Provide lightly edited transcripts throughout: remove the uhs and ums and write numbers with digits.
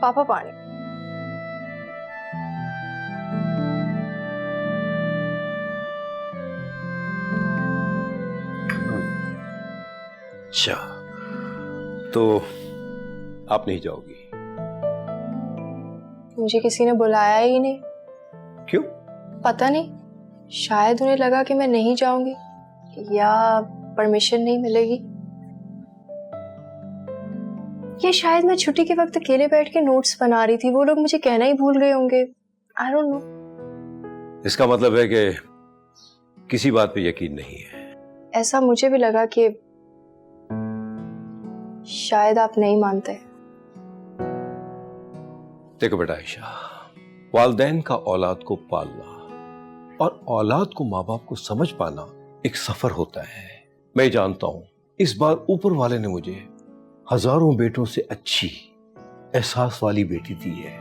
पापा पानी। अच्छा, तो आप नहीं जाओगी? मुझे किसी ने बुलाया ही नहीं। क्यों? पता नहीं, शायद उन्हें लगा कि मैं नहीं जाऊंगी या परमिशन नहीं मिलेगी, या शायद मैं छुट्टी के वक्त अकेले बैठ के नोट्स बना रही थी, वो लोग मुझे कहना ही भूल गए होंगे। I don't know. इसका मतलब है कि किसी बात पे यकीन नहीं है। ऐसा मुझे भी लगा कि शायद आप नहीं मानते। देखो बेटा आयशा, वालिदैन का औलाद को पालना और औलाद को माँ बाप को समझ पाना एक सफर होता है। मैं जानता हूं इस बार ऊपर वाले ने मुझे हजारों बेटों से अच्छी एहसास वाली बेटी दी है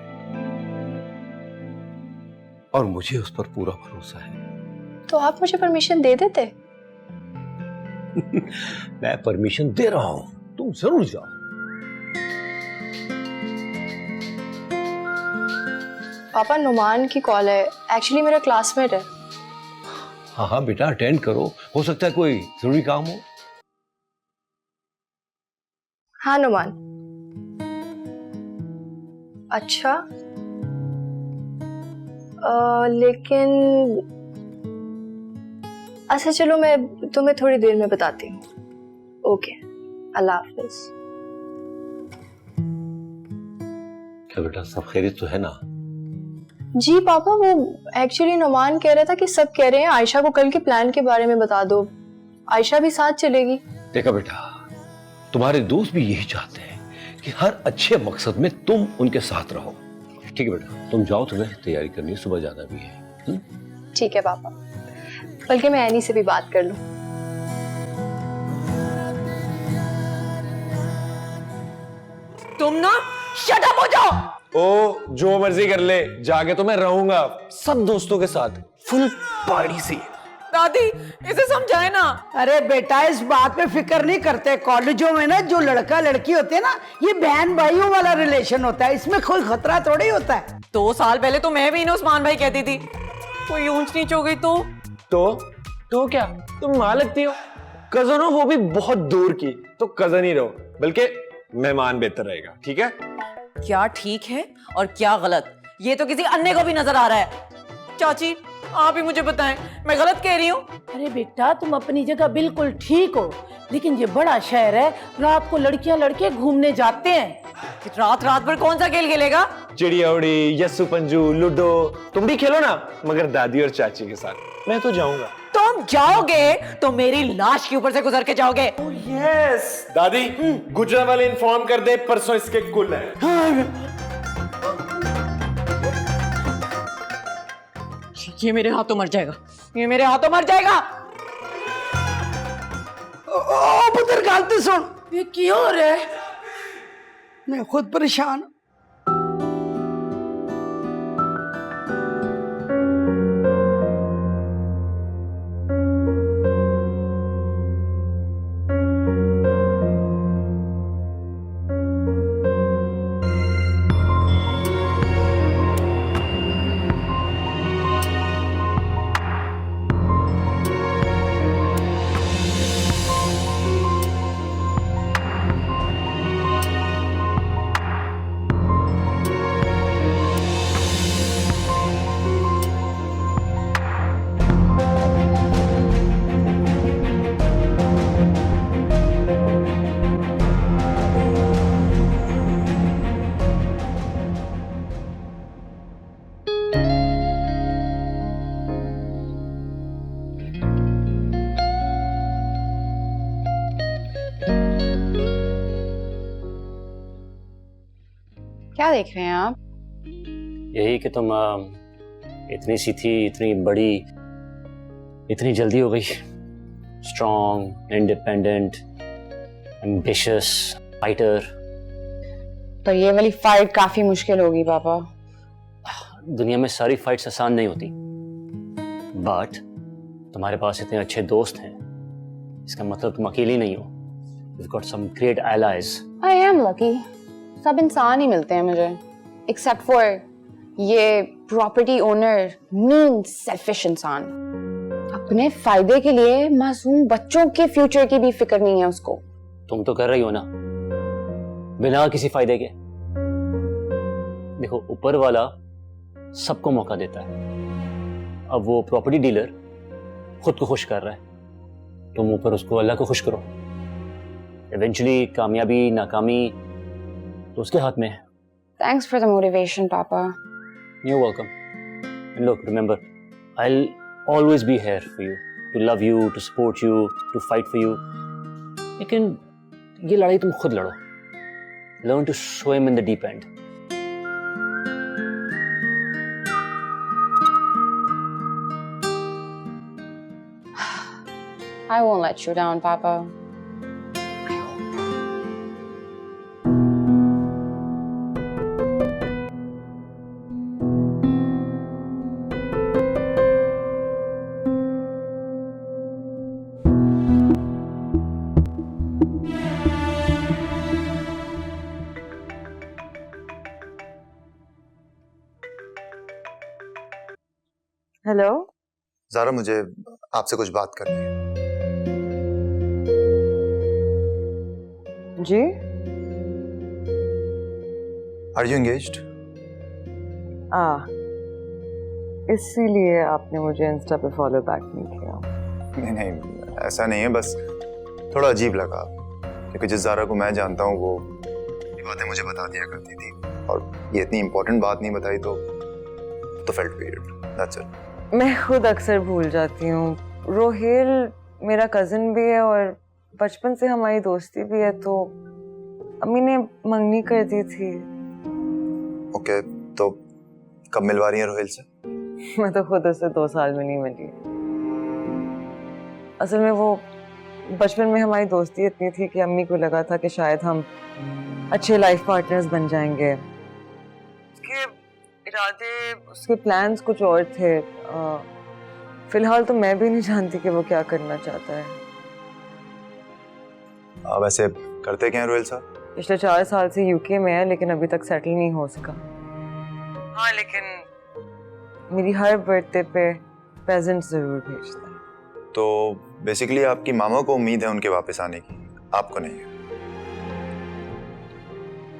और मुझे उस पर पूरा भरोसा है। तो आप मुझे परमिशन दे देते? मैं परमिशन दे रहा हूं, तुम जरूर जाओ। पापा, नुमान की कॉल है, एक्चुअली मेरा क्लासमेट है। हाँ हाँ बेटा, अटेंड करो, हो सकता है कोई जरूरी काम हो। हाँ नुमान। अच्छा, लेकिन अच्छा चलो, मैं तुम्हें थोड़ी देर में बताती हूँ। ओके, अल्लाह हाफिज। क्या बेटा, सब खैरियत तो है ना? जी पापा, वो एक्चुअली नुमान कह रहा था कि सब कह रहे हैं आयशा को कल के प्लान के बारे में बता दो, आयशा भी साथ चलेगी। देखा बेटा, तुम्हारे दोस्त भी यही चाहते हैं कि हर अच्छे मकसद में तुम उनके साथ रहो। ठीक है बेटा, तुम जाओ, तुम्हें तैयारी करनी है, सुबह जाना भी है। ठीक है पापा, बल्कि मैं एनी से भी बात कर लूं। तुम ना शट अप हो जाओ। ओ जो मर्जी कर ले, जाके तो मैं रहूंगा सब दोस्तों के साथ, फुल पार्टी सी। दादी इसे समझाए ना। अरे बेटा, इस बात पे फिक्र नहीं करते। कॉलेजों में ना जो लड़का लड़की होते हैं ना, ये बहन भाइयों वाला रिलेशन होता है, इसमें कोई खतरा थोड़ी होता है। 2 साल पहले तो मैं भी इन्हें उस्मान भाई कहती थी, कोई ऊंच नीच हो गई तो क्या तुम मां लगती हो? कजन हो, वो भी बहुत दूर की, तो कजन ही रहो, बल्कि मेहमान बेहतर रहेगा। ठीक है? क्या ठीक है और क्या गलत, ये तो किसी अन्य को भी नजर आ रहा है। चाची आप ही मुझे बताएं, मैं गलत कह रही हूँ? अरे बेटा, तुम अपनी जगह बिल्कुल ठीक हो, लेकिन ये बड़ा शहर है, रात को लड़कियां लड़के घूमने जाते हैं। रात भर कौन सा खेल खेलेगा? चिड़िया उड़ी, यस्सू पंजू, लूडो, तुम भी खेलो ना, मगर दादी और चाची के साथ। मैं तो जाऊंगा। तुम जाओगे तो मेरी लाश के ऊपर से गुजर के जाओगे। यस दादी, गुजरा वाले इन्फॉर्म कर दे, परसों इसके कुल है। ये मेरे हाथों मर जाएगा, ये मेरे हाथों मर जाएगा। ओ पुत्र, गलती सुन, ये क्यों हो रहा है? मैं खुद परेशान। क्या देख रहे हैं आप? यही कि तुम इतनी सी थी, इतनी बड़ी, इतनी जल्दी हो गई। Strong, independent, ambitious, fighter. पर ये वाली फाइट काफी मुश्किल होगी पापा। दुनिया में सारी फाइट्स आसान नहीं होती, बट तुम्हारे पास इतने अच्छे दोस्त हैं, इसका मतलब तुम अकेली नहीं हो। You've got some great allies. I am lucky. सब इंसान ही मिलते हैं मुझे। except for ये प्रॉपर्टी ओनर मीन सेल्फिश इंसान। अपने फायदे के लिए मासूम बच्चों के फ्यूचर की भी फिक्र नहीं है उसको। तुम तो कर रही हो ना, बिना किसी फायदे के। देखो, ऊपर वाला सबको मौका देता है। अब वो प्रॉपर्टी डीलर खुद को खुश कर रहा है, तुम ऊपर उसको अल्लाह को खुश करो। इवेंचुअली कामयाबी नाकामी तो उसके हाथ में है। Thanks for the motivation, Papa. You're welcome. And look, remember, I'll always be here for you, to love you, to support you, to fight for you. लेकिन ये लड़ाई तुम खुद लड़ो. Learn to swim in the deep end. I won't let you down, Papa. Hello Zara, मुझे आपसे कुछ बात करनी है। जी, आर यू एंगेज्ड? इसीलिए आपने मुझे इंस्टा पे फॉलो बैक नहीं किया। नहीं नहीं, ऐसा नहीं है, बस थोड़ा अजीब लगा क्योंकि जिस ज़ारा को मैं जानता हूँ वो ये बातें मुझे बता दिया करती थी, और ये इतनी इम्पोर्टेंट बात नहीं बताई तो फेल्ट वियर्ड, दैट्स इट। मैं खुद अक्सर भूल जाती हूँ। रोहेल मेरा कज़न भी है और बचपन से हमारी दोस्ती भी है, तो अम्मी ने मंगनी कर दी थी। ओके, तो कब मिलवा रही है रोहेल से? मैं तो खुद उससे 2 साल में नहीं मिली। असल में वो बचपन में हमारी दोस्ती इतनी थी कि अम्मी को लगा था कि शायद हम अच्छे लाइफ पार्टनर्स बन जाएंगे। उसके इरादे, उसके प्लान्स कुछ और थे। फिलहाल तो मैं भी नहीं जानती कि वो क्या करना चाहता है। वैसे करते क्या हैं रोहेल साहब? पिछले 4 साल से यूके में है, लेकिन अभी तक सेटल नहीं हो सका। हाँ, लेकिन मेरी हर बर्थडे पे प्रेजेंट जरूर भेजता है। तो बेसिकली आपकी मामा को उम्मीद है उनके वापस आने की, आपको नहीं है?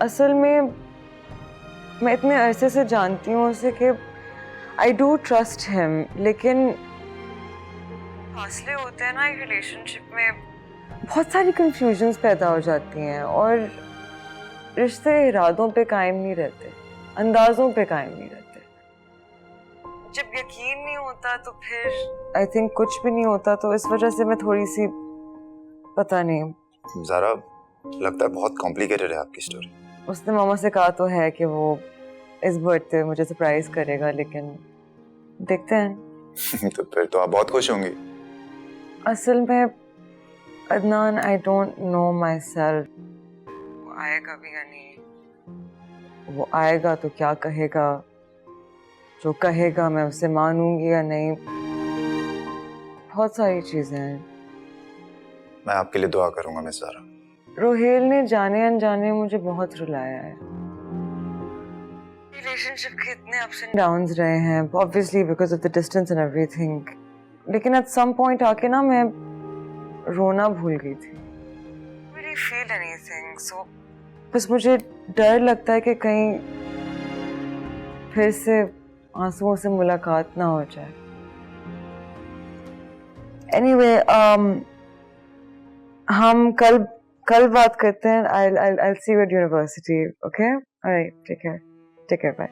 असल में मैं इतने अरसे से जानती हूँ उसे कि आई डू ट्रस्ट हिम, लेकिन फासले होते हैं ना एक रिलेशनशिप में, बहुत सारी कंफ्यूजन्स पैदा हो जाती हैं और रिश्ते इरादों पे कायम नहीं रहते, अंदाजों पे कायम नहीं रहते। जब यकीन नहीं होता तो फिर आई थिंक कुछ भी नहीं होता, तो इस वजह से मैं थोड़ी सी, पता नहीं। ज़ारा, लगता है बहुत कॉम्प्लिकेटेड है आपकी स्टोरी। उसने मामा से कहा तो है कि वो इस बर्थडे मुझे सरप्राइज करेगा, लेकिन देखते हैं। तो फिर तो आप बहुत खुश होंगी। असल में Adnan, I don't know my self. वो आएगा भी या नहीं, वो आएगा तो क्या कहेगा, जो कहेगा मैं उसे मानूंगी या नहीं, बहुत सारी चीजें हैं। मैं आपके लिए दुआ करूंगा मिस ज़ारा। रोहेल ने जाने अनजाने मुझे बहुत रुलाया है। रिलेशनशिप के इतने अप्स एंड डाउन्स रहे हैं, obviously because of the distance and everything, लेकिन एट सम पॉइंट आके ना मैं रोना भूल गई थी। really feel anything, so बस मुझे डर लगता है कि कहीं फिर से आंसुओं से मुलाकात ना हो जाए। Anyway, हम कल बात करते हैं। I'll see you at university, okay? All right, take care, bye.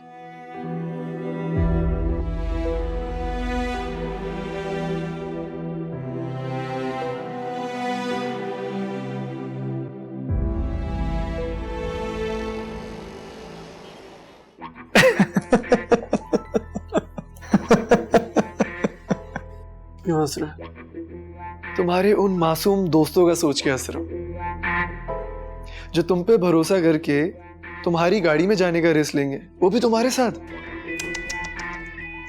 क्यों हंस रहा है? तुम्हारे उन मासूम दोस्तों का सोच के हंस रहा हूं, जो तुम पे भरोसा करके तुम्हारी गाड़ी में जाने का रिस्क लेंगे, वो भी तुम्हारे साथ।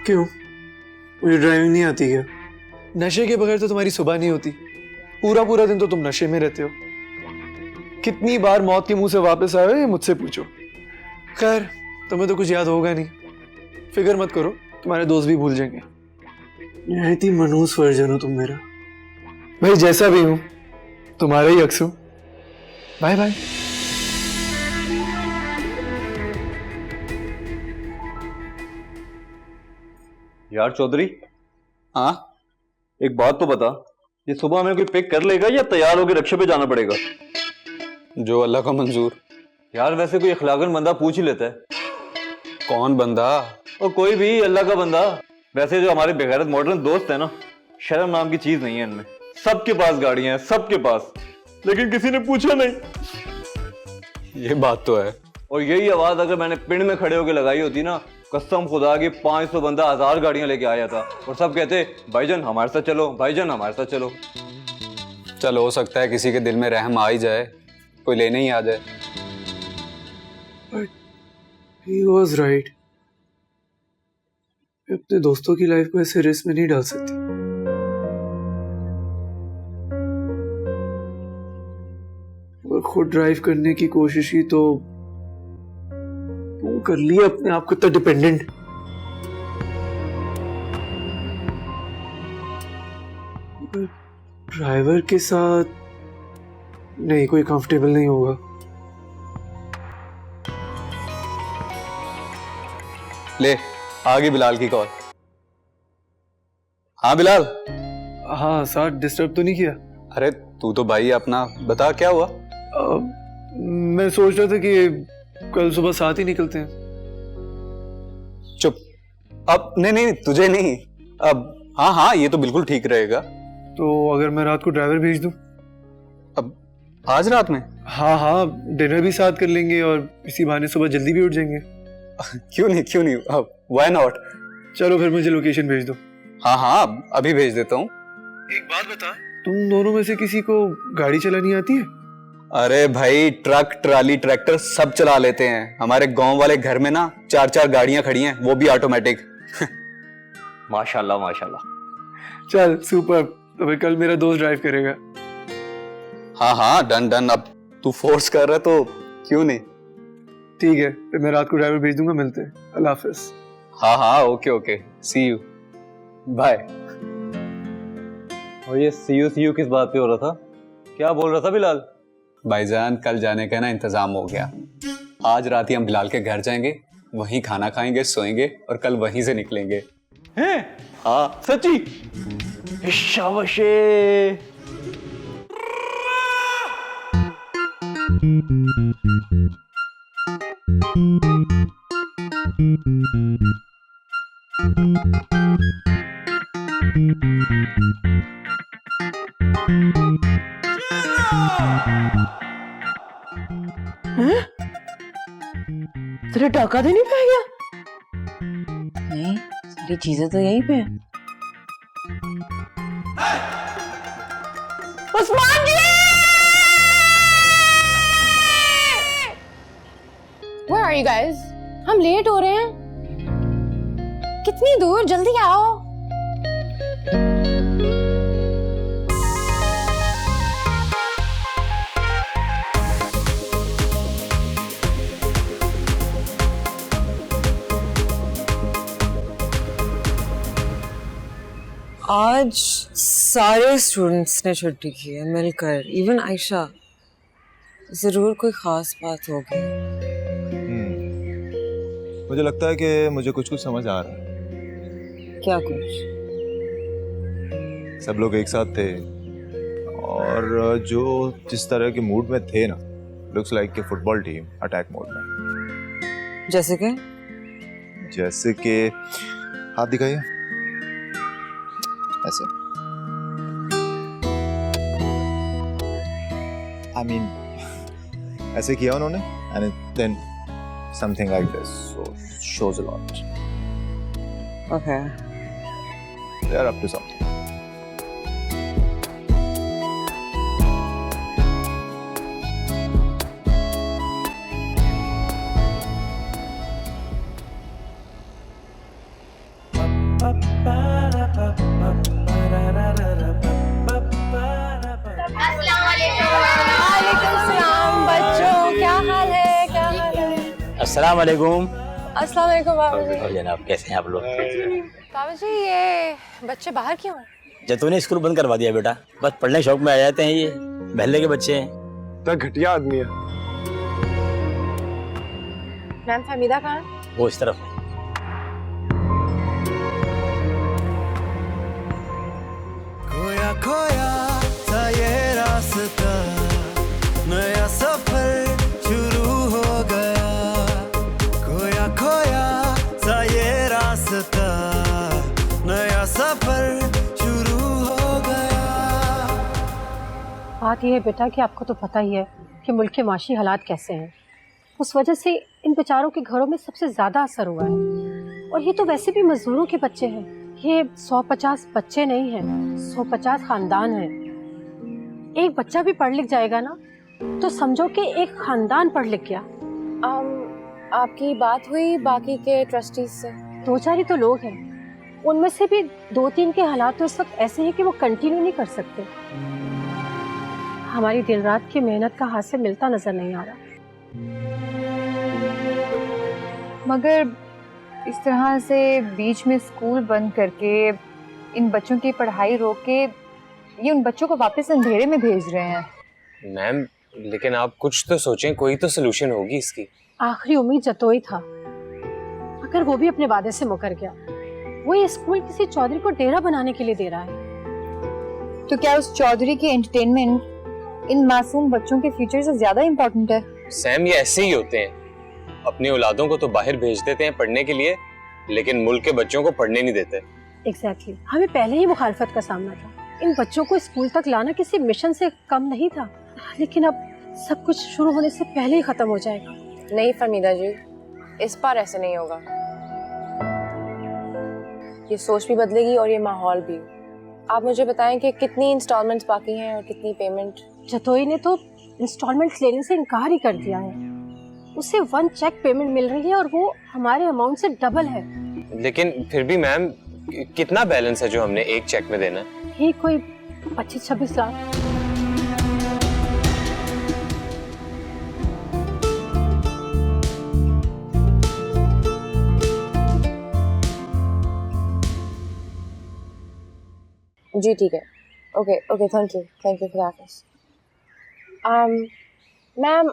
क्यों, मुझे ड्राइविंग नहीं आती क्या? नशे के बगैर तो तुम्हारी सुबह नहीं होती, पूरा दिन तो तुम नशे में रहते हो। कितनी बार मौत के मुंह से वापस आए हो ये मुझसे पूछो। खैर, तुम्हें तो कुछ याद होगा नहीं, फिक्र मत करो, तुम्हारे दोस्त भी भूल जाएंगे। निहायत ही मनहूस वर्जन हो तुम मेरा। भाई जैसा भी हूं तुम्हारा ही अक्स हूं। Bye bye. यार चौधरी, हाँ एक बात तो बता, ये सुबह हमें कोई पिक कर लेगा या तैयार होकर रक्षे पे जाना पड़ेगा? जो अल्लाह का मंजूर। यार वैसे कोई अखलाकन बंदा पूछ ही लेता है। कौन बंदा? और कोई भी अल्लाह का बंदा। वैसे जो हमारे बेगैरत मॉडर्न दोस्त है ना, शर्म नाम की चीज नहीं है इनमें। सबके पास गाड़ियां हैं, सबके पास, लेकिन किसी ने पूछा नहीं। ये बात तो है। और यही आवाज अगर मैंने पिंड में खड़े होकर लगाई होती ना, कसम खुदा की 500 बंदा 1000 गाड़ियां लेके आया था और सब कहते भाईजान हमारे साथ चलो, भाईजान हमारे साथ चलो। चल हो सकता है किसी के दिल में रहम आ ही जाए, कोई लेने ही आ जाए। He was right. मैं अपने दोस्तों की लाइफ को ऐसे रिस्क में नहीं डाल सकती। अगर खुद ड्राइव करने की कोशिश की तो तुम कर लिया अपने आप को इतना डिपेंडेंट। ड्राइवर के साथ नहीं, कोई कंफर्टेबल नहीं होगा। ले आ गई बिलाल की कॉल। हाँ बिलाल। हाँ साथ डिस्टर्ब तो नहीं किया? अरे तू तो भाई अपना बता, क्या हुआ? मैं सोच रहा था कि कल सुबह साथ ही निकलते हैं। चुप। अब नहीं नहीं तुझे नहीं, अब हाँ हाँ ये तो बिल्कुल ठीक रहेगा। तो अगर मैं रात को ड्राइवर भेज दूं? अब आज रात में? हाँ हाँ, डिनर भी साथ कर लेंगे और इसी बहाने सुबह जल्दी भी उठ जाएंगे। क्यों नहीं, अब व्हाई नॉट। चलो फिर मुझे लोकेशन भेज दो। हाँ हाँ अभी भेज देता हूँ। एक बात बता, तुम दोनों में से किसी को गाड़ी चलानी आती है? अरे भाई ट्रक ट्राली ट्रैक्टर सब चला लेते हैं। हमारे गांव वाले घर में ना 4-4 गाड़ियां खड़ी हैं, वो भी ऑटोमेटिक। माशाल्लाह माशाल्लाह। चल सुपर, तो फिर कल मेरा दोस्त ड्राइव करेगा। हाँ हाँ डन। अब तू फोर्स कर रहा है तो क्यों नहीं। ठीक है, फिर मैं रात को ड्राइवर भेज दूंगा, मिलते हैं। अल्लाह हाफिज। हाँ हाँ ओके सी यू बाय। और ये सी यू किस बात पे हो रहा था? क्या बोल रहा था बिलाल? भाईजान कल जाने का ना इंतजाम हो गया। आज रात ही हम बिलाल के घर जाएंगे, वहीं खाना खाएंगे, सोएंगे और कल वहीं से निकलेंगे। हैं? हाँ सच्ची? शाबाशे। तेरे टाका तो नहीं पै गया? नहीं, सारी चीजें तो यहीं पे हैं। उस्मान जी! Where are you guys? हम लेट हो रहे हैं। कितनी दूर, जल्दी आओ। आज सारे स्टूडेंट्स ने छुट्टी की है मिलकर, इवन आयशा। जरूर कोई खास बात होगी। मुझे लगता है कि मुझे कुछ समझ आ रहा है। क्या कुछ? सब लोग एक साथ थे और जो जिस तरह के मूड में थे ना, लुक्स लाइक कि फुटबॉल टीम अटैक मोड में। जैसे कि हाथ दिखाइए ऐसे। I mean, ऐसे किया उन्होंने and then something like this, so shows a lot. Okay. They are up to something. वालेकुम सलाम बच्चों, क्या हाल है? अस्सलाम वालेकुम। अस्सलाम वालेकुम बाबा जी। और जनाब कैसे हैं आप लोग? बाबा जी ये बच्चे बाहर क्यों हैं? जतू ने स्कूल बंद करवा दिया बेटा, बस पढ़ने के शौक में आ जाते हैं, ये महल्ले के बच्चे हैं। तो घटिया आदमी है। मैम फहमीदा कहाँ है? वो इस तरफ है। खोया खोया सा ये रास्ता, नया सफर शुरू हो गया। खोया खोया सा ये रास्ता, नया सफर शुरू हो गया। बात यह है बेटा कि आपको तो पता ही है कि मुल्क के माशी हालात कैसे हैं। उस वजह से इन बेचारों के घरों में सबसे ज़्यादा असर हुआ है। और ये तो वैसे भी मजदूरों के बच्चे हैं, ये 150 बच्चे नहीं हैं, 150 खानदान हैं। एक बच्चा भी पढ़ लिख जाएगा ना तो समझो कि एक खानदान पढ़ लिख गया। आपकी बात हुई बाकी के ट्रस्टीज से? 2-4 ही तो लोग हैं, उनमें से भी 2-3 के हालात तो इस वक्त ऐसे हैं कि वो कंटिन्यू नहीं कर सकते। हमारी दिन रात की मेहनत का हासिल मिलता नजर नहीं आ रहा। मगर इस तरह से बीच में स्कूल बंद करके इन बच्चों की पढ़ाई रोक के ये उन बच्चों को वापस अंधेरे में भेज रहे हैं। मैम लेकिन आप कुछ तो सोचें, कोई तो सोल्यूशन होगी इसकी। आखिरी उम्मीद जतोई था, मगर वो भी अपने वादे से मुकर गया। वो ये स्कूल किसी चौधरी को डेरा बनाने के लिए दे रहा है। तो क्या उस चौधरी की एंटरटेनमेंट इन मासूम बच्चों के फ्यूचर से ज्यादा इम्पोर्टेंट है? सैम ये ऐसे ही होते हैं, अपनी औलादों को तो बाहर भेज देते हैं पढ़ने के लिए, लेकिन मुल्क के बच्चों को पढ़ने नहीं देते। एग्जैक्टली हमें पहले ही मुखालफत का सामना था। इन बच्चों को स्कूल तक लाना किसी मिशन से कम नहीं था, लेकिन अब सब कुछ शुरू होने से पहले ही खत्म हो जाएगा। नहीं फहमीदा जी, इस बार ऐसे नहीं होगा। ये सोच भी बदलेगी और ये माहौल भी। आप मुझे बताएं कि कितनी इंस्टॉलमेंट्स बाकी हैं और कितनी पेमेंट? जतोई ने तो इंस्टॉलमेंट्स लेने से इनकार ही कर दिया है। उसे 1 चेक पेमेंट मिल रही है और वो हमारे अमाउंट से डबल है। लेकिन फिर भी मैम कितना बैलेंस है जो हमने एक चेक में देना है? ये कोई 25-26 लाख। जी ठीक है, ओके ओके, थैंक यू खुदा हाफिज़। मैम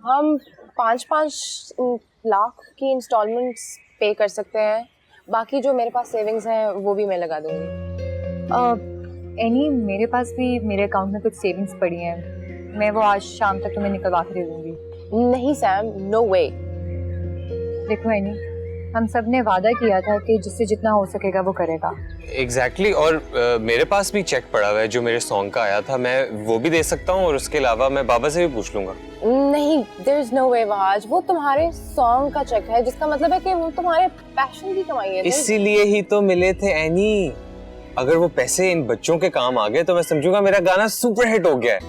हम 5-5 लाख की इंस्टॉलमेंट्स पे कर सकते हैं, बाकी जो मेरे पास सेविंग्स हैं वो भी मैं लगा दूंगी। एनी मेरे पास भी मेरे अकाउंट में कुछ सेविंग्स पड़ी हैं, मैं वो आज शाम तक तुम्हें निकलवा के दे दूंगी। नहीं सैम, नो वे। देखो एनी, हम सब ने वादा किया था कि जिससे जितना हो सकेगा वो करेगा। एग्जैक्टली और मेरे पास भी चेक पड़ा हुआ है जो मेरे सॉन्ग का आया था, मैं वो भी दे सकता हूँ और उसके अलावा मैं बाबा से भी पूछ लूंगा। नहीं, देयर इज नो वे वहाज, वो तुम्हारे सॉन्ग का चेक है, जिसका मतलब है कि वो तुम्हारे पैशन की कमाई है। इसीलिए ही तो मिले थे एनी। अगर वो पैसे इन बच्चों के काम आ गए तो मैं समझूंगा मेरा गाना सुपर हिट हो गया है,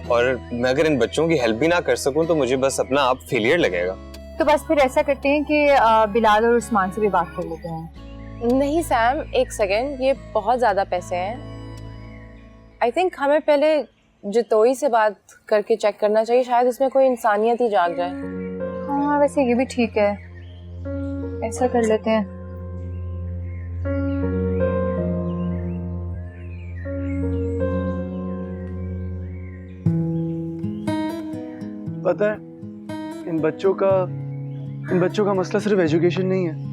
और मैं अगर इन बच्चों की हेल्प भी ना कर सकूं तो मुझे बस अपना आप फेलियर लगेगा। तो बस फिर ऐसा करते हैं कि बिलाल और उस्मान से भी बात कर लेते हैं। नहीं सैम, एक सेकेंड, ये बहुत ज्यादा पैसे हैं। आई थिंक हमें पहले जतोई से बात करके चेक करना चाहिए, शायद इसमें कोई इंसानियत ही जाग जाए। हाँ वैसे ये भी ठीक है, ऐसा कर लेते हैं। पता है इन बच्चों का मसला सिर्फ एजुकेशन नहीं है,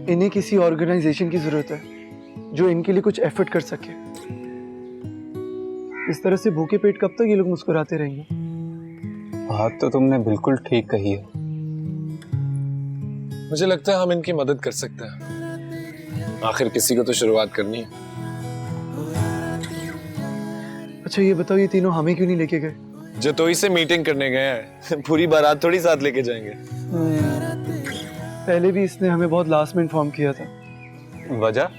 इन्हें किसी ऑर्गेनाइजेशन की जरूरत है जो इनके लिए कुछ एफर्ट कर सके। इस तरह से भूखे पेट कब तक ये लोग मुस्कुराते रहेंगे? बात तो तुमने बिल्कुल ठीक कही है। मुझे लगता है हम इनकी मदद कर सकते हैं, आखिर किसी को तो शुरुआत करनी है। अच्छा ये बताओ, ये तीनों हमें क्यों नहीं लेके गए? जतोई से मीटिंग करने गए हैं, पूरी बारात थोड़ी साथ लेके जाएंगे। पहले भी इसने हमें बहुत लास्ट में इन्फॉर्म किया था। वजह?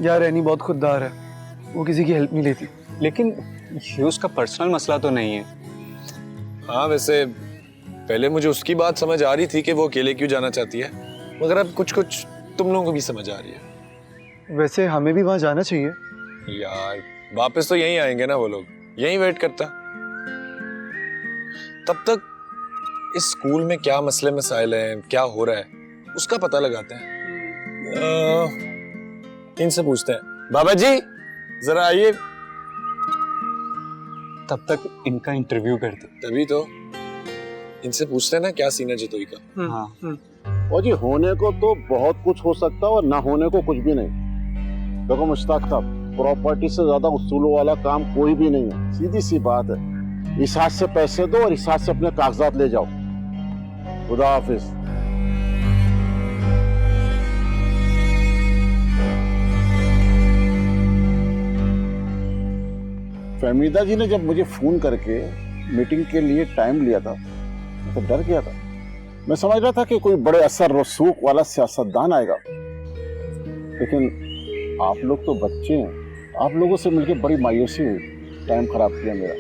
यार एनी बहुत खुददार है, वो किसी की हेल्प नहीं लेती। लेकिन ये उसका पर्सनल मसला तो नहीं है। हाँ वैसे पहले मुझे उसकी बात समझ आ रही थी कि वो अकेले क्यों जाना चाहती है, मगर अब कुछ कुछ तुम लोगों को भी समझ आ रही है। वैसे हमें भी वहां जाना चाहिए यार, वापस तो यहीं आएंगे ना वो लोग, यहीं वेट करता। तब तक इस स्कूल में क्या मसले मसाइल हैं, क्या हो रहा है, उसका पता लगाते हैं। इनसे पूछते हैं। बाबा जी जरा आइए। तब तक इनका इंटरव्यू करते। तभी तो इनसे पूछते हैं ना क्या सीन है जतोई का। हाँ और जी होने को तो बहुत कुछ हो सकता है और ना होने को कुछ भी नहीं। देखो मुश्ताक साहब, प्रॉपर्टी से ज्यादा उसूलों वाला काम कोई भी नहीं है। सीधी सी बात है, इस हाथ से पैसे दो और इस हाथ से अपने कागजात ले जाओ। खुदा हाफिज। फहमीदा जी ने जब मुझे फोन करके मीटिंग के लिए टाइम लिया था तो डर गया था। मैं समझ रहा था कि कोई बड़े असर रसूख वाला सियासतदान आएगा, लेकिन आप लोग तो बच्चे हैं। आप लोगों से मिलकर बड़ी मायूसी हुई। टाइम खराब किया मेरा।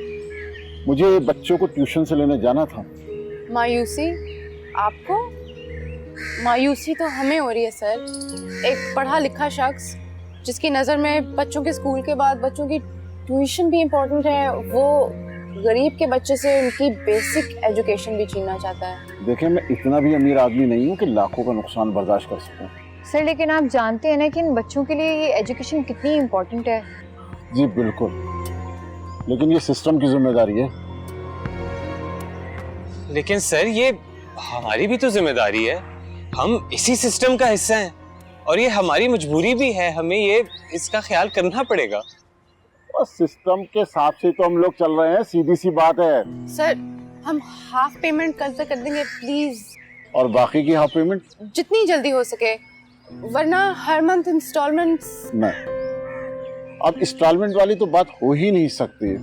मुझे बच्चों को ट्यूशन से लेने जाना था। मायूसी? आपको? मायूसी तो हमें हो रही है सर। एक पढ़ा लिखा शख्स जिसकी नज़र में बच्चों के स्कूल के बाद बच्चों की ट्यूशन भी इम्पोर्टेंट है, वो गरीब के बच्चे से उनकी बेसिक एजुकेशन भी छीनना चाहता है। देखिए, मैं इतना भी अमीर आदमी नहीं हूँ कि लाखों का नुकसान बर्दाश्त कर सकूं। सर लेकिन आप जानते हैं ना कि इन बच्चों के लिए ये एजुकेशन कितनी इम्पोर्टेंट है। जी बिल्कुल, लेकिन ये सिस्टम की जिम्मेदारी है। लेकिन सर ये हमारी भी तो जिम्मेदारी है। हम इसी सिस्टम का हिस्सा हैं और ये हमारी मजबूरी भी है। हमें ये इसका ख्याल करना पड़ेगा। और सिस्टम के हिसाब से तो हम लोग चल रहे हैं, सीधी सी बात है। सर हम हाफ पेमेंट कल तक कर देंगे प्लीज। और बाकी की हाफ पेमेंट जितनी जल्दी हो सके, वरना हर मंथ इंस्टॉलमेंट्स। नहीं, अब इंस्टॉलमेंट वाली तो बात हो ही नहीं सकती।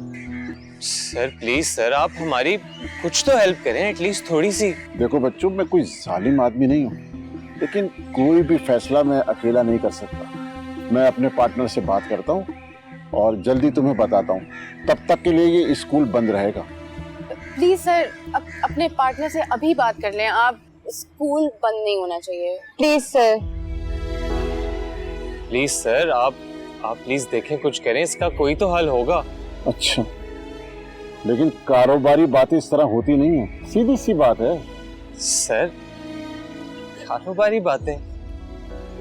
सर प्लीज सर, आप हमारी कुछ तो हेल्प करें, एटलीस्ट थोड़ी सी। देखो बच्चों, मैं कोई जालिम आदमी नहीं हूँ, लेकिन कोई भी फैसला मैं अकेला नहीं कर सकता। मैं अपने पार्टनर से बात करता हूँ और जल्दी तुम्हें बताता हूँ। तब तक के लिए ये स्कूल बंद रहेगा। प्लीज सर, अपने पार्टनर से अभी बात कर लें। आप स्कूल बंद नहीं होना चाहिए प्लीज सर। प्लीज सर, आप प्लीज देखें, कुछ करें, इसका कोई तो हल होगा। अच्छा, लेकिन कारोबारी बातें इस तरह होती नहीं है। सीधी सी बात है। सर कारोबारी बातें?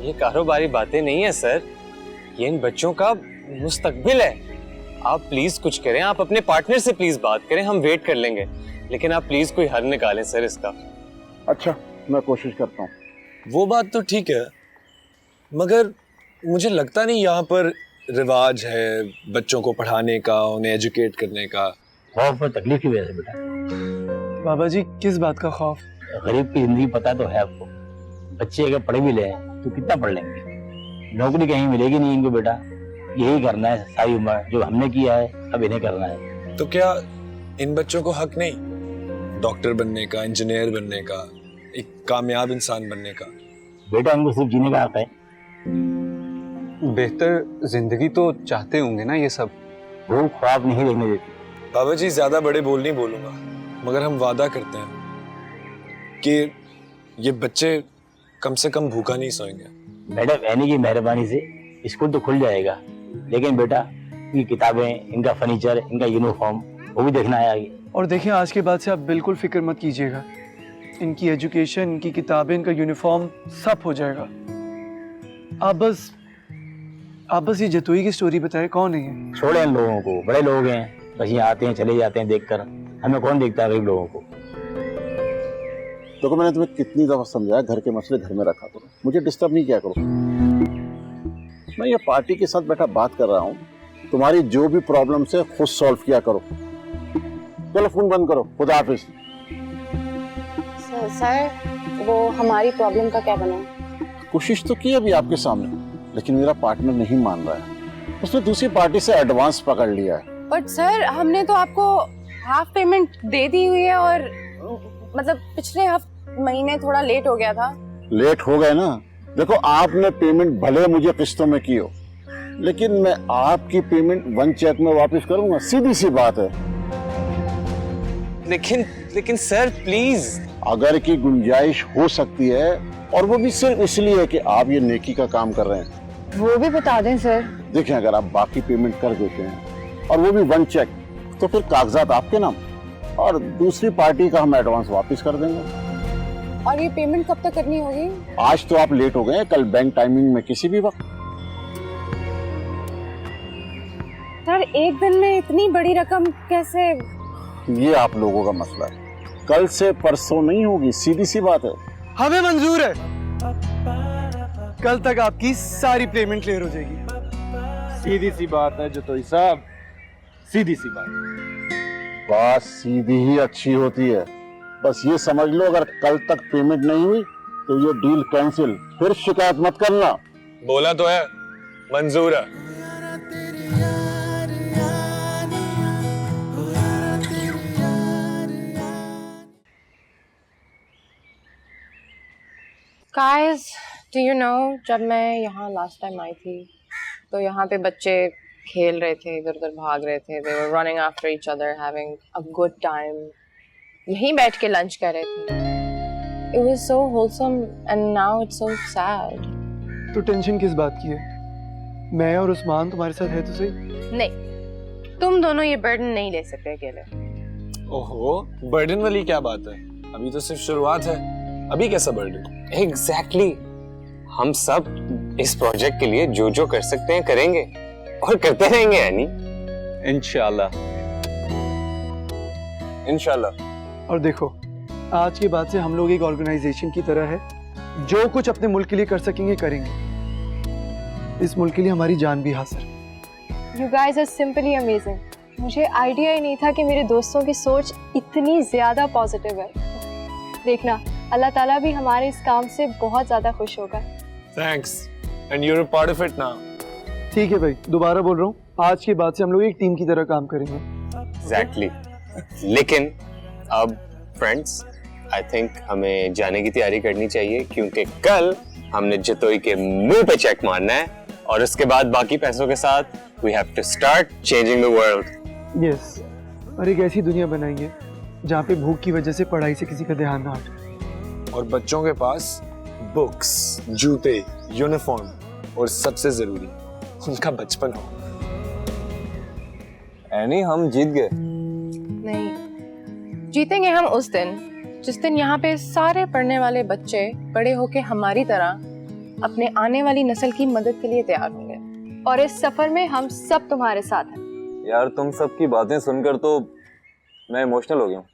ये कारोबारी बातें नहीं है सर, ये इन बच्चों का मुस्तकबिल है। आप प्लीज कुछ करें, आप अपने पार्टनर से प्लीज बात करें, हम वेट कर लेंगे, लेकिन आप प्लीज कोई हल निकालें सर इसका। अच्छा, मैं कोशिश करता हूँ। वो बात तो ठीक है, मगर मुझे लगता नहीं यहाँ पर रिवाज है बच्चों को पढ़ाने का, उन्हें एजुकेट करने का। खौफ और तकलीफ की वजह से बेटा। बाबा जी किस बात का खौफ? गरीब की जिंदगी पता तो है आपको। बच्चे अगर पढ़े भी ले तो कितना पढ़ लेंगे? नौकरी कहीं मिलेगी नहीं इनको बेटा। यही करना है सारी उम्र, जो हमने किया है अब इन्हें करना है। तो क्या इन बच्चों को हक नहीं डॉक्टर बनने का, इंजीनियर बनने का, एक कामयाब इंसान बनने का? बेटा उनको सिर्फ जीने का हक है। बेहतर जिंदगी तो चाहते होंगे ना ये सब। वो ख्वाब नहीं देखने देती। बाबा जी ज्यादा बड़े बोल नहीं बोलूंगा, मगर हम वादा करते हैं कि ये बच्चे कम से कम भूखा नहीं सोएंगे। बेटा बहनी की मेहरबानी से स्कूल तो खुल जाएगा, लेकिन बेटा इनकी किताबें, इनका फर्नीचर, इनका यूनिफॉर्म वो भी देखना है आगे। और देखिए, आज के बाद से आप बिल्कुल फिक्र मत कीजिएगा। इनकी एजुकेशन, इनकी किताबें, इनका यूनिफॉर्म सब हो जाएगा। आप बस ये जतोई की स्टोरी बताएं, कौन है ये? छोड़े इन लोगों को, बड़े लोग हैं, बस यहाँ आते हैं चले जाते हैं देखकर। हमें कौन देखता है गरीब लोगों को? देखो, मैंने तुम्हें कितनी दफा समझाया, घर के मसले घर में रखा करो, मुझे डिस्टर्ब नहीं किया करो। मैं ये पार्टी के साथ बैठा बात कर रहा हूँ, तुम्हारी जो भी प्रॉब्लम है खुद सॉल्व किया करो। चलो फोन बंद करो, खुदा हाफिज। सर वो हमारी प्रॉब्लम का क्या बना? कोशिश तो की अभी आपके सामने, लेकिन मेरा पार्टनर नहीं मान रहा है। उसने दूसरी पार्टी से एडवांस पकड़ लिया है। बट सर हमने तो आपको हाफ पेमेंट दे दी हुई है, और मतलब पिछले महीने थोड़ा लेट हो गया था। लेट हो गए ना? देखो, आपने पेमेंट भले मुझे किस्तों में की हो, लेकिन मैं आपकी पेमेंट वन चेक में वापस करूंगा। सीधी सी बात है। लेकिन सर प्लीज, अगर की गुंजाइश हो सकती है, और वो भी सिर्फ इसलिए कि आप ये नेकी का काम कर रहे हैं। वो भी बता दें सर। देखिए, अगर आप बाकी पेमेंट कर देते हैं और वो भी वन चेक, तो फिर कागजात आपके नाम और दूसरी पार्टी का हम एडवांस वापस कर देंगे। और ये पेमेंट कब तक करनी होगी? आज तो आप लेट हो गए, कल बैंक टाइमिंग में किसी भी वक्त। सर एक दिन में इतनी बड़ी रकम कैसे? ये आप लोगों का मसला है, कल से परसों नहीं होगी, सीधी सी बात है। हमें मंजूर है, कल तक आपकी सारी पेमेंट क्लियर हो जाएगी। सीधी सी बात है जतोई साहब, सीधी सी बात। बात सीधी ही अच्छी होती है। बस ये समझ लो, अगर कल तक पेमेंट नहीं हुई तो ये डील कैंसिल, फिर शिकायत मत करना। बोला तो है, मंजूर है। Guys, do you know, जब मैं यहाँ लास्ट टाइम आई थी तो यहाँ पे बच्चे खेल रहे थे, इधर उधर भाग रहे थे, they were running after each other, having a good time. यहीं बैठ के लंच कर रहे थे. It was so wholesome and now it's so sad. तो टेंशन किस बात की है? मैं और उस्मान तुम्हारे साथ है तो सही। नहीं, तुम दोनों ये बर्डन नहीं ले सकते अकेले। ओहो, बर्डन वाली क्या बात है? अभी तो सिर्फ शुरुआत है, अभी कैसा बर्डन? एग्जैक्टली हम सब इस प्रोजेक्ट के लिए जो जो कर सकते हैं करेंगे और करते रहेंगे यानी इंशाल्लाह। इंशाल्लाह। और देखो, आज के बाद से हम लोग एक ऑर्गेनाइजेशन की तरह है, जो कुछ अपने मुल्क के लिए कर सकेंगे करेंगे। इस मुल्क के लिए हमारी जान भी हासिल। You guys are simply amazing. मुझे आइडिया ही नहीं था कि मेरे दोस्तों की सोच इतनी ज्यादा पॉजिटिव है। देखना, अल्लाह ताला भी हमारे इस काम से बहुत ज्यादा खुश होगा। Thanks, and you're a part of it now. ठीक है भाई, दोबारा बोल रहा हूँ, आज के बाद से हम लोग एक टीम की तरह काम करेंगे। एग्जैक्टली। लेकिन अब फ्रेंड्स, आई थिंक हमें जाने की तैयारी करनी चाहिए, क्योंकि कल हमने जतोई के मुंह पे चेक मारना है और उसके बाद बाकी पैसों के साथ we have to start changing the world. Yes, और एक ऐसी दुनिया बनाएंगे जहाँ पे भूख की वजह से पढ़ाई से किसी का ध्यान ना हटे। और बच्चों के पास बुक्स, जूते, यूनिफॉर्म और सबसे जरूरी उनका बचपन हो। एनी, हम जीत गए। नहीं, जीतेंगे हम उस दिन जिस दिन यहाँ पे सारे पढ़ने वाले बच्चे बड़े होके हमारी तरह अपने आने वाली नस्ल की मदद के लिए तैयार होंगे। और इस सफर में हम सब तुम्हारे साथ हैं। यार, तुम सबकी बातें सुनकर तो मैं इमोशनल हो गया हूँ।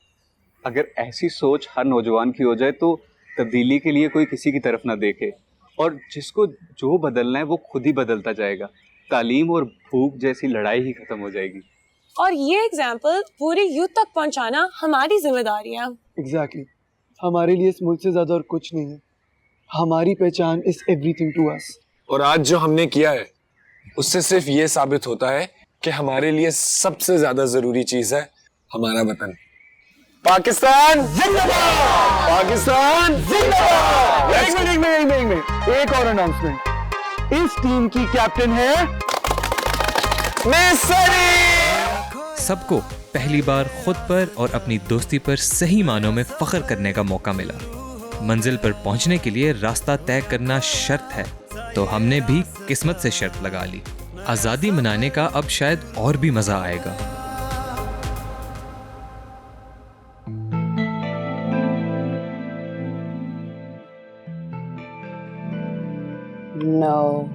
अगर ऐसी सोच हर नौजवान की हो जाए तो तब्दीली के लिए कोई किसी की तरफ ना देखे, और जिसको जो बदलना है वो खुद ही बदलता जाएगा। तालीम और भूख जैसी लड़ाई ही खत्म हो जाएगी। और ये एग्जाम्पल पूरी यूथ तक पहुंचाना हमारी जिम्मेदारी है। एग्जैक्टली, हमारे लिए इस मुल्क से ज्यादा और कुछ नहीं है। हमारी पहचान इज एवरीथिंग टू अस। और आज जो हमने किया है उससे सिर्फ ये साबित होता है कि हमारे लिए सबसे ज्यादा जरूरी चीज है हमारा वतन। पाकिस्तान जिंदाबाद! पाकिस्तान जिंदाबाद! एक मिनट, एक और अनाउंसमेंट। इस टीम की कैप्टन है मिस सनी। सबको पहली बार खुद पर और अपनी दोस्ती पर सही मानों में फख्र करने का मौका मिला। मंजिल पर पहुंचने के लिए रास्ता तय करना शर्त है, तो हमने भी किस्मत से शर्त लगा ली। आज़ादी मनाने का अब शायद और भी मजा आएगा। No.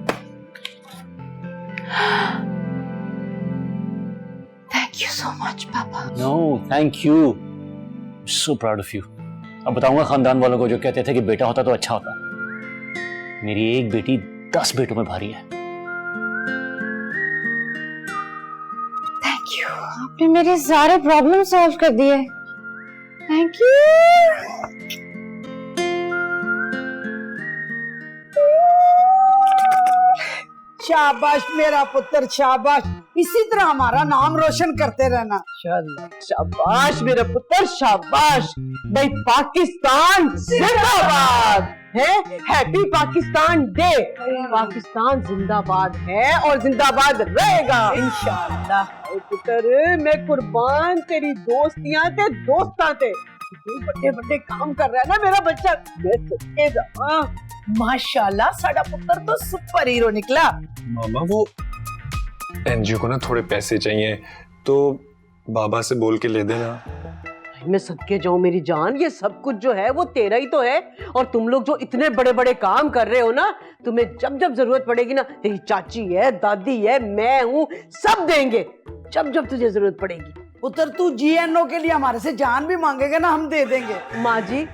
Thank you so much, Papa. No, thank you. I'm so proud of you. अब बताऊंगा खानदान वालों को जो कहते थे कि बेटा होता तो अच्छा होता। मेरी एक बेटी 10 बेटों में भारी है। Thank you. आपने मेरे सारे प्रॉब्लम सॉल्व कर दिए। Thank you. शाबाश मेरा पुत्र, शाबाश। इसी तरह हमारा नाम रोशन करते रहना। शाबाश मेरा पुत्र, शाबाश। भाई पाकिस्तान जिंदाबाद है। Happy Pakistan day. पाकिस्तान जिंदाबाद है और जिंदाबाद रहेगा इंशाअल्लाह। पुत्र, मैं कुर्बान तेरी दोस्तियां ते दोस्तां ते। बड़े बड़े काम कर रहा है ना मेरा बच्चा। माशाल्लाह, साडा पुत्र तो सुपर हीरो निकला। मामा, वो एनजीओ को ना थोड़े पैसे चाहिए, तो बाबा से बोल के ले देना। मैं सदके जाऊं मेरी जान, ये सब कुछ जो है वो तेरा ही तो है। और तुम लोग जो इतने बड़े बड़े काम कर रहे हो ना, तुम्हें जब जब जरूरत पड़ेगी ना, तेरी चाची है, दादी है, मैं हूँ, सब देंगे जब जब तुझे जरूरत पड़ेगी। पुत्र तू GNO के लिए हमारे से जान भी मांगेगा ना, हम दे देंगे। माँ जी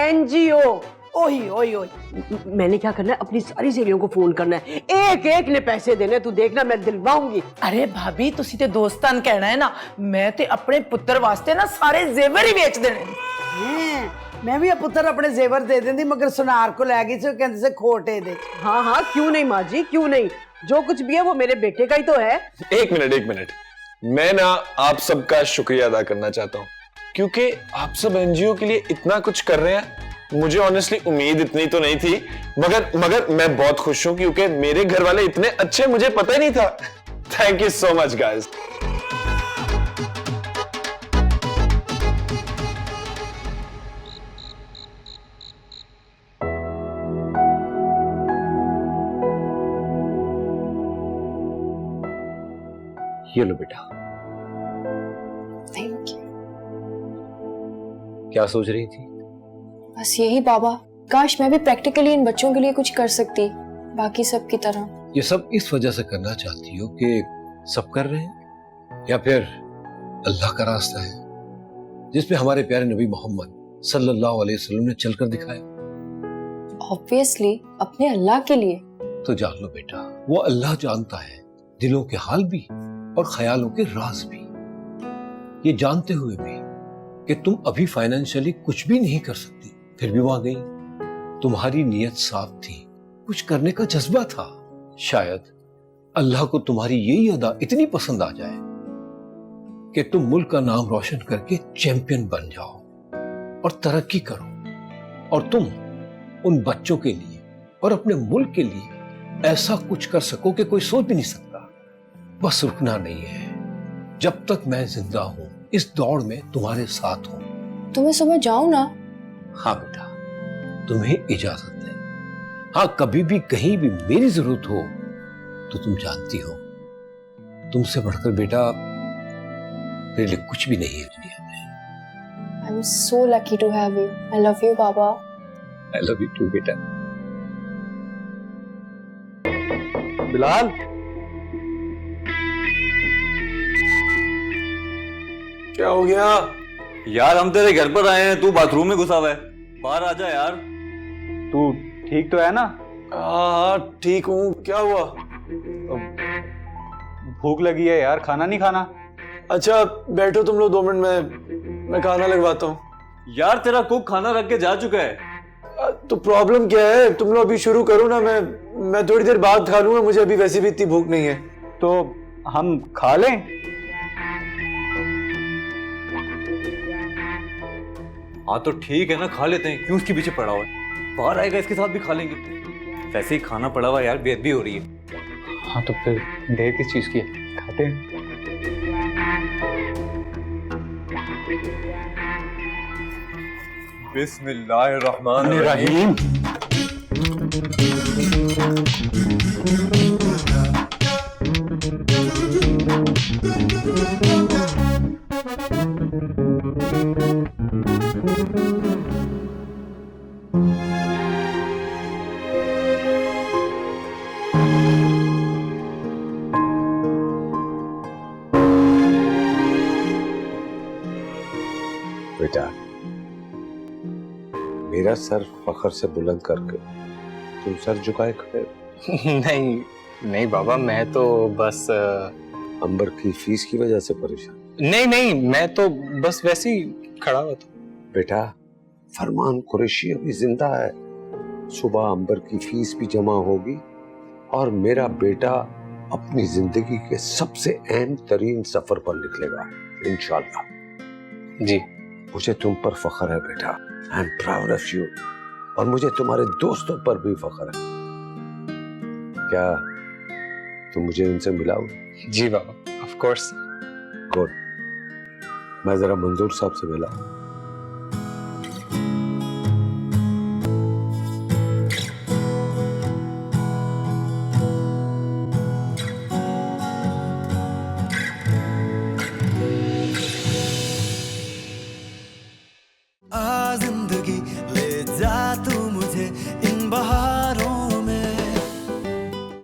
NGO ओही ओही ओही। मैंने क्या करना है, अपनी सारी सहेलियों को फोन करना है, एक एक ने पैसे देने, तू देखना मैं दिलवाऊंगी। अरे भाभी तुसी ते दोस्तान कहना है ना, मैं ते अपने पुत्र वास्ते ना सारे जेवर ही बेच देने। मैं भी पुत्र अपने जेवर दे देंदी, मगर सुनार को लै गई से कहंदे से खोटे दे। हाँ हाँ क्यों नहीं माँ जी, क्यों नहीं, जो कुछ भी है वो मेरे बेटे का ही तो है। एक मिनट, मैं ना आप सबका शुक्रिया अदा करना चाहता हूँ, क्योंकि आप सब NGO के लिए इतना कुछ कर रहे हैं। मुझे ऑनेस्टली उम्मीद इतनी तो नहीं थी, मगर मैं बहुत खुश हूं, क्योंकि मेरे घर वाले इतने अच्छे, मुझे पता ही नहीं था। Thank you so much guys. ये लो बेटा। Thank you. क्या सोच रही थी? बस यही बाबा, काश मैं भी प्रैक्टिकली इन बच्चों के लिए कुछ कर सकती, बाकी सब की तरह। ये सब इस वजह से करना चाहती हो कि सब कर रहे हैं, या फिर अल्लाह का रास्ता है जिसमें हमारे प्यारे नबी मोहम्मद सल्लल्लाहु अलैहि वसल्लम ने चलकर दिखाया? ऑब्वियसली अपने अल्लाह के लिए। तो जान लो बेटा, वो अल्लाह जानता है दिलों के हाल भी और ख्यालों के राज भी। ये जानते हुए भी कि तुम अभी फाइनेंशियली कुछ भी नहीं कर सकती, फिर भी वहां गई। तुम्हारी नीयत साफ थी, कुछ करने का जज्बा था। शायद अल्लाह को तुम्हारी यही अदा इतनी पसंद आ जाए कि तुम मुल्क का नाम रोशन करके चैंपियन बन जाओ और तरक्की करो, और तुम उन बच्चों के लिए और अपने मुल्क के लिए ऐसा कुछ कर सको कि कोई सोच भी नहीं सकता। बस रुकना नहीं है, जब तक मैं जिंदा हूं इस दौड़ में तुम्हारे साथ हूं। तो मैं सुबह जाऊं ना? हाँ बेटा, तुम्हें इजाजत है। हाँ, कभी भी कहीं भी मेरी जरूरत हो तो तुम जानती हो, तुमसे बढ़कर बेटा मेरे लिए कुछ भी नहीं है दुनिया में। I am so lucky to have you. I love you बाबा। आई लव यू टू बेटा। बिलाल, क्या हो गया यार? हम तेरे घर पर आए हैं, तू बाथरूम में घुसा हुआ है, बाहर आ जा यार। तू ठीक तो है ना? हाँ ठीक हूँ। क्या हुआ? भूख लगी है यार, खाना नहीं खाना? अच्छा बैठो तुम लोग 2 मिनट में, मैं खाना लगवाता हूँ। यार तेरा कुक खाना रख के जा चुका है। तो प्रॉब्लम क्या है? तुम लोग अभी शुरू करो ना, मैं थोड़ी देर बाद खा लूंगा, मुझे अभी वैसे भी इतनी भूख नहीं है। तो हम खा लें? हाँ तो ठीक है ना, खा लेते हैं, क्यों उसके पीछे पड़ा हुआ है? बाहर आएगा इसके साथ भी खा लेंगे। वैसे ही खाना पड़ा हुआ यार, बेइज्जती हो रही है। हाँ तो फिर देर किस चीज की है, खाते हैं। बिस्मिल्लाहिर्रहमानिर्रहीम। बेटा, मेरा सर फखर से बुलंद करके तुम सर झुकाए खड़े। नहीं बाबा, मैं तो बस अंबर की फीस की वजह से परेशान? नहीं, मैं तो बस वैसे ही खड़ा हुआ था। बेटा, फरमान कुरैशी अभी जिंदा है। सुबह अंबर की फीस भी जमा होगी और मेरा बेटा अपनी जिंदगी के सबसे अहम तरीन सफर पर निकलेगा इंशाल्लाह। जी, मुझे तुम पर फख्र है बेटा। I am proud of you. और मुझे तुम्हारे दोस्तों पर भी फख्र है। क्या तुम मुझे उनसे मिलाओगे? जी बाबा, ऑफ कोर्स। गुड। मैं जरा मंजूर साहब से मिला। जा तू मुझे